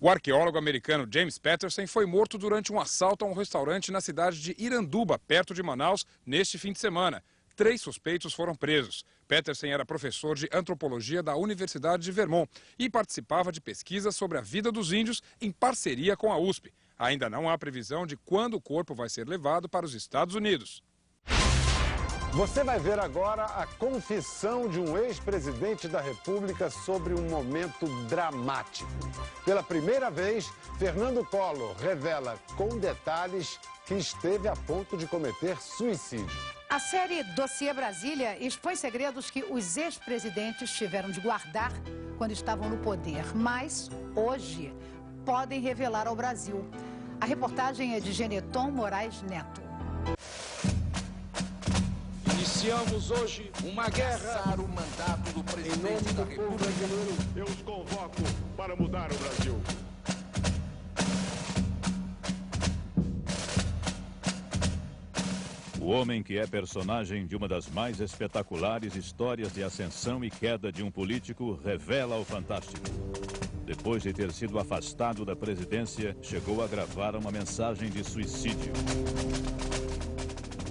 O arqueólogo americano James Patterson foi morto durante um assalto a um restaurante na cidade de Iranduba, perto de Manaus, neste fim de semana. 3 suspeitos foram presos. Patterson era professor de antropologia da Universidade de Vermont e participava de pesquisas sobre a vida dos índios em parceria com a USP. Ainda não há previsão de quando o corpo vai ser levado para os Estados Unidos. Você vai ver agora a confissão de um ex-presidente da República sobre um momento dramático. Pela primeira vez, Fernando Collor revela com detalhes que esteve a ponto de cometer suicídio. A série Dossiê Brasília expõe segredos que os ex-presidentes tiveram de guardar quando estavam no poder, mas hoje podem revelar ao Brasil. A reportagem é de Geneton Moraes Neto. Iniciamos hoje uma guerra. O mandato do presidente da República brasileiro, eu os convoco para mudar o Brasil. O homem que é personagem de uma das mais espetaculares histórias de ascensão e queda de um político revela o fantástico. Depois de ter sido afastado da presidência, chegou a gravar uma mensagem de suicídio.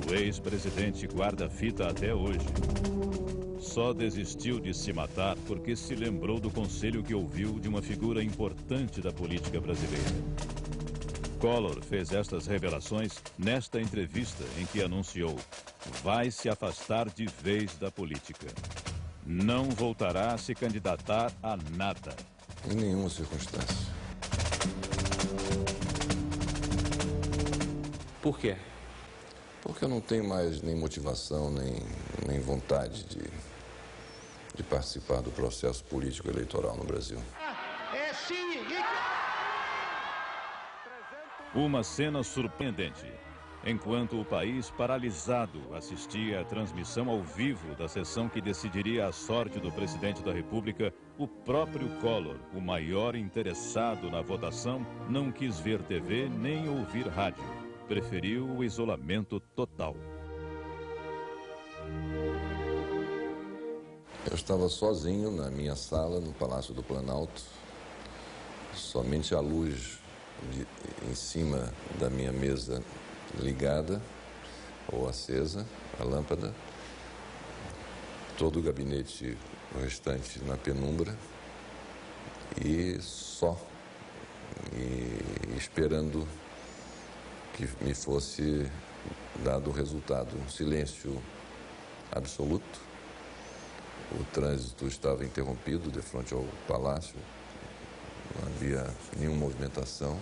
O ex-presidente guarda a fita até hoje. Só desistiu de se matar porque se lembrou do conselho que ouviu de uma figura importante da política brasileira. Collor fez estas revelações nesta entrevista em que anunciou: vai se afastar de vez da política. Não voltará a se candidatar a nada. Em nenhuma circunstância. Por quê? Porque eu não tenho mais nem motivação, nem vontade de participar do processo político eleitoral no Brasil. Uma cena surpreendente. Enquanto o país paralisado assistia à transmissão ao vivo da sessão que decidiria a sorte do presidente da República, o próprio Collor, o maior interessado na votação, não quis ver TV nem ouvir rádio. Preferiu o isolamento total. Eu estava sozinho na minha sala, no Palácio do Planalto. Somente a luz em cima da minha mesa ligada ou acesa, a lâmpada. Todo o gabinete restante na penumbra. E só. E esperando que me fosse dado o resultado. Um silêncio absoluto. O trânsito estava interrompido de frente ao palácio. Não havia nenhuma movimentação.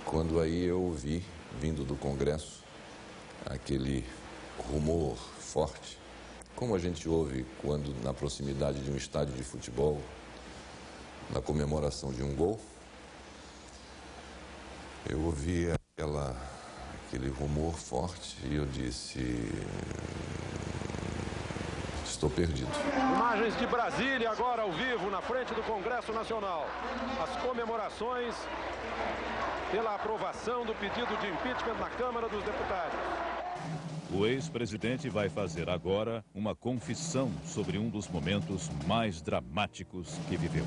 Quando aí eu ouvi, vindo do Congresso, aquele rumor forte, como a gente ouve quando na proximidade de um estádio de futebol, na comemoração de um gol, eu ouvi aquele rumor forte e eu disse: estou perdido. Imagens de Brasília agora ao vivo na frente do Congresso Nacional. As comemorações pela aprovação do pedido de impeachment na Câmara dos Deputados. O ex-presidente vai fazer agora uma confissão sobre um dos momentos mais dramáticos que viveu.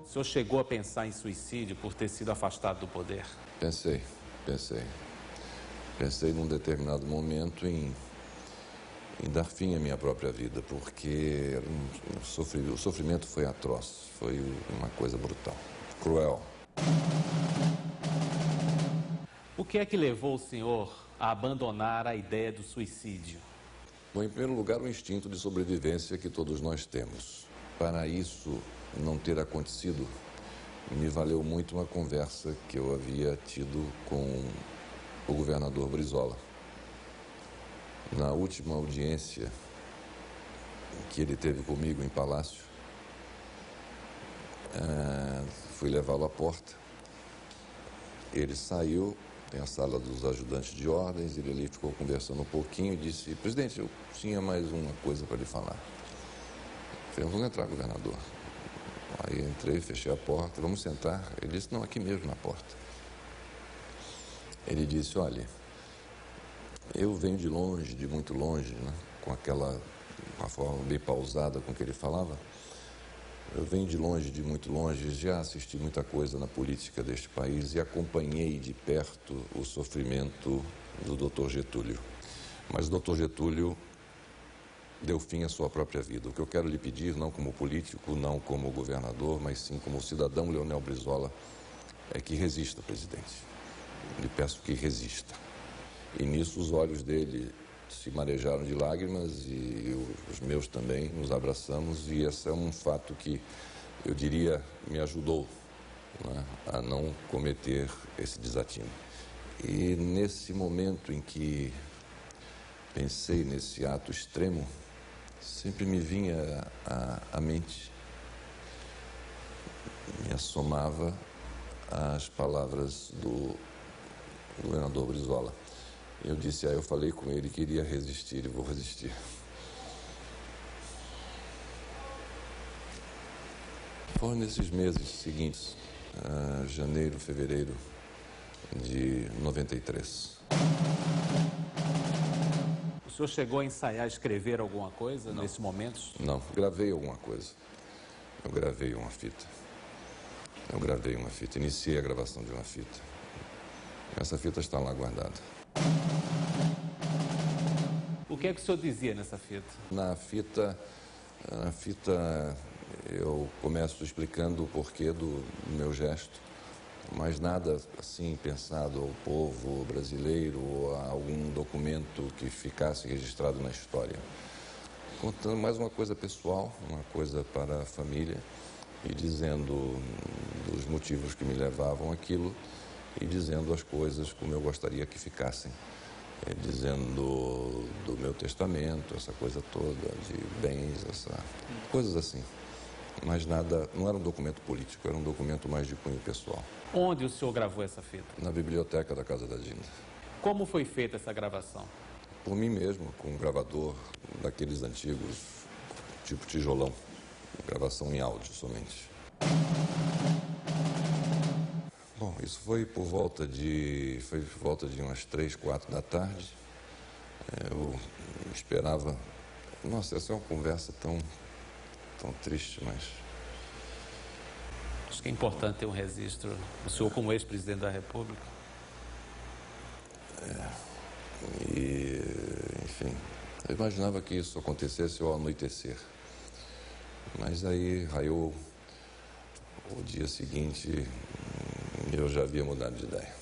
O senhor chegou a pensar em suicídio por ter sido afastado do poder? Pensei. Pensei num determinado momento em dar fim à minha própria vida, porque o sofrimento foi atroz, foi uma coisa brutal, cruel. O que é que levou o senhor a abandonar a ideia do suicídio? Bom, em primeiro lugar, o instinto de sobrevivência que todos nós temos. Para isso não ter acontecido, me valeu muito uma conversa que eu havia tido com o governador Brizola. Na última audiência que ele teve comigo em Palácio, fui levá-lo à porta. Ele saiu, tem a sala dos ajudantes de ordens, ele ali ficou conversando um pouquinho e disse: presidente, eu tinha mais uma coisa para lhe falar. Eu falei: vamos entrar, governador. Aí entrei, fechei a porta, vamos sentar. Ele disse: não, aqui mesmo na porta. Ele disse: olha, eu venho de longe, de muito longe, né, com aquela com a forma bem pausada com que ele falava. Eu venho de longe, de muito longe, já assisti muita coisa na política deste país e acompanhei de perto o sofrimento do Dr. Getúlio. Mas o Dr. Getúlio deu fim à sua própria vida. O que eu quero lhe pedir, não como político, não como governador, mas sim como cidadão Leonel Brizola, é que resista, presidente. Lhe peço que resista. E nisso os olhos dele se marejaram de lágrimas e os meus também, nos abraçamos, e esse é um fato que, eu diria, me ajudou, né, a não cometer esse desatino. E nesse momento em que pensei nesse ato extremo, sempre me vinha à mente, me assomava as palavras do governador Brizola. Eu disse, eu falei com ele que iria resistir e vou resistir. Foram nesses meses seguintes, janeiro, fevereiro de 93. O senhor chegou a ensaiar, escrever alguma coisa nesses momentos? Não, gravei alguma coisa. Eu gravei uma fita. Iniciei a gravação de uma fita. Essa fita está lá guardada. O que é que o senhor dizia nessa fita? Na fita eu começo explicando o porquê do meu gesto, mas nada assim pensado ao povo brasileiro ou a algum documento que ficasse registrado na história. Contando mais uma coisa pessoal, uma coisa para a família, e dizendo dos motivos que me levavam àquilo e dizendo as coisas como eu gostaria que ficassem. Dizendo do meu testamento, essa coisa toda, de bens, coisas assim. Mas nada, não era um documento político, era um documento mais de cunho pessoal. Onde o senhor gravou essa fita? Na biblioteca da Casa da Dinda. Como foi feita essa gravação? Por mim mesmo, com um gravador daqueles antigos, tipo tijolão. Gravação em áudio somente. Bom, isso foi por volta de umas 3, 4 da tarde. Eu esperava... Nossa, essa é uma conversa tão triste, mas... Acho que é importante ter um registro. O senhor como ex-presidente da República. E, enfim, eu imaginava que isso acontecesse ao anoitecer. Mas aí raiou o dia seguinte... Eu já havia mudado de ideia.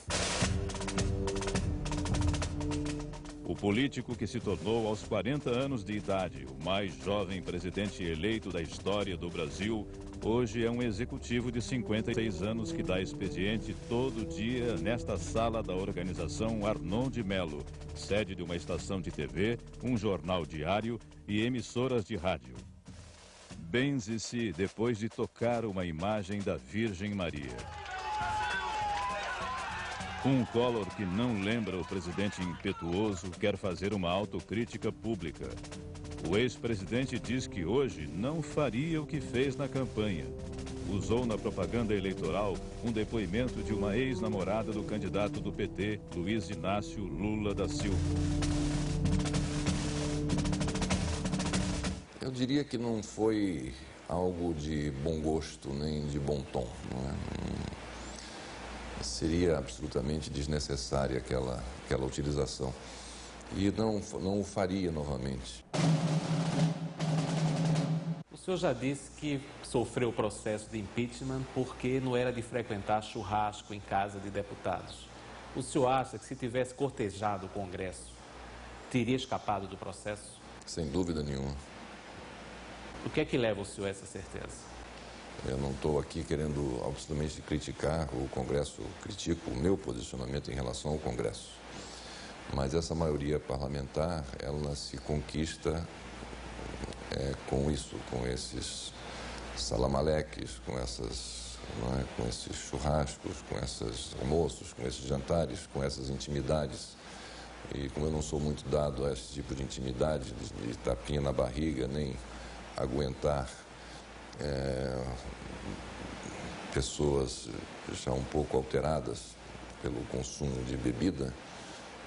O político que se tornou aos 40 anos de idade o mais jovem presidente eleito da história do Brasil, hoje é um executivo de 56 anos que dá expediente todo dia nesta sala da organização Arnon de Melo, sede de uma estação de TV, um jornal diário e emissoras de rádio. Benze-se depois de tocar uma imagem da Virgem Maria. Um Collor que não lembra o presidente impetuoso quer fazer uma autocrítica pública. O ex-presidente diz que hoje não faria o que fez na campanha. Usou na propaganda eleitoral um depoimento de uma ex-namorada do candidato do PT, Luiz Inácio Lula da Silva. Eu diria que não foi algo de bom gosto nem de bom tom, não é? Seria absolutamente desnecessária aquela utilização. E não o faria novamente. O senhor já disse que sofreu o processo de impeachment porque não era de frequentar churrasco em casa de deputados. O senhor acha que se tivesse cortejado o Congresso, teria escapado do processo? Sem dúvida nenhuma. O que é que leva o senhor a essa certeza? Eu não estou aqui querendo absolutamente criticar o Congresso, critico o meu posicionamento em relação ao Congresso. Mas essa maioria parlamentar, ela se conquista com isso, com esses salamaleques, com esses churrascos, com esses almoços, com esses jantares, com essas intimidades. E como eu não sou muito dado a esse tipo de intimidade, de tapinha na barriga, nem aguentar pessoas já um pouco alteradas pelo consumo de bebida,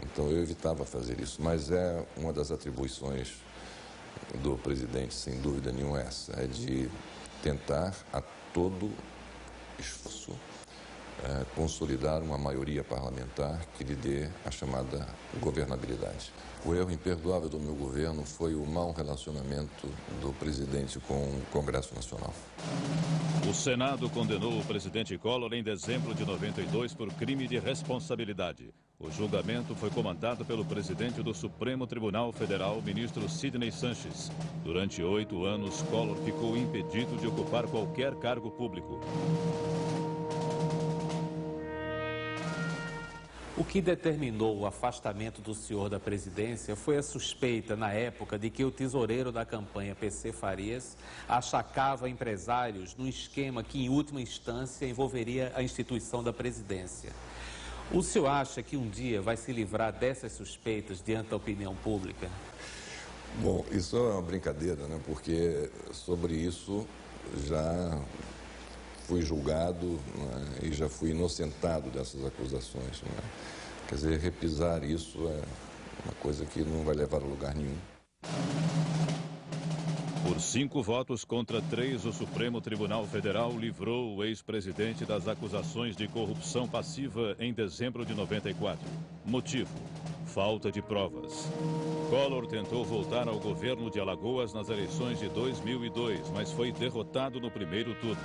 então eu evitava fazer isso. Mas é uma das atribuições do presidente, sem dúvida nenhuma, essa, é de tentar a todo esforço consolidar uma maioria parlamentar que lhe dê a chamada governabilidade. O erro imperdoável do meu governo foi o mau relacionamento do presidente com o Congresso Nacional. O Senado condenou o presidente Collor em dezembro de 92 por crime de responsabilidade. O julgamento foi comandado pelo presidente do Supremo Tribunal Federal, ministro Sidney Sanches. Durante 8 anos, Collor ficou impedido de ocupar qualquer cargo público. O que determinou o afastamento do senhor da presidência foi a suspeita, na época, de que o tesoureiro da campanha, PC Farias, achacava empresários num esquema que, em última instância, envolveria a instituição da presidência. O senhor acha que um dia vai se livrar dessas suspeitas diante da opinião pública? Bom, isso é uma brincadeira, né? Porque sobre isso já fui julgado, né? E já fui inocentado dessas acusações, né? Quer dizer, repisar isso é uma coisa que não vai levar a lugar nenhum. Por 5 votos contra 3, o Supremo Tribunal Federal livrou o ex-presidente das acusações de corrupção passiva em dezembro de 94. Motivo: falta de provas. Collor tentou voltar ao governo de Alagoas nas eleições de 2002, mas foi derrotado no primeiro turno.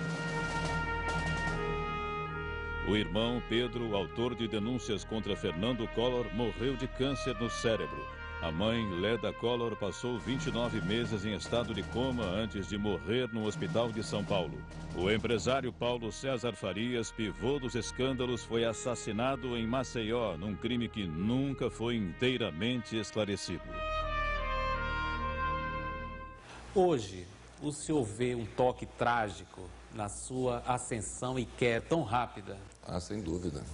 O irmão Pedro, autor de denúncias contra Fernando Collor, morreu de câncer no cérebro. A mãe, Leda Collor, passou 29 meses em estado de coma antes de morrer no hospital de São Paulo. O empresário Paulo César Farias, pivô dos escândalos, foi assassinado em Maceió, num crime que nunca foi inteiramente esclarecido. Hoje, o senhor vê um toque trágico na sua ascensão e queda tão rápida? Ah, sem dúvida.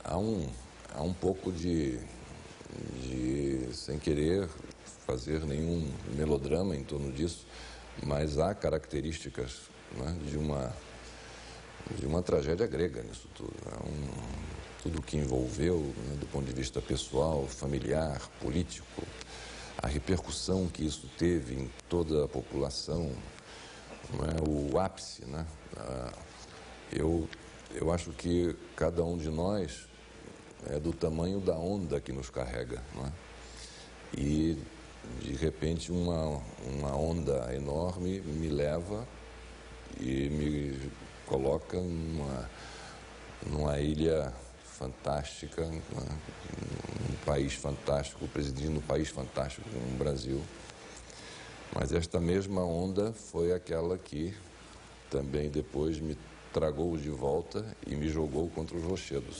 Há um pouco de sem querer fazer nenhum melodrama em torno disso, mas há características, né, de uma tragédia grega nisso tudo. Tudo que envolveu, né, do ponto de vista pessoal, familiar, político, a repercussão que isso teve em toda a população, né, o ápice, né? Eu acho que cada um de nós é do tamanho da onda que nos carrega, não é? E, de repente, uma onda enorme me leva e me coloca numa ilha fantástica, né? Um país fantástico, presidindo um país fantástico como o Brasil. Mas esta mesma onda foi aquela que também depois me tragou de volta e me jogou contra os rochedos.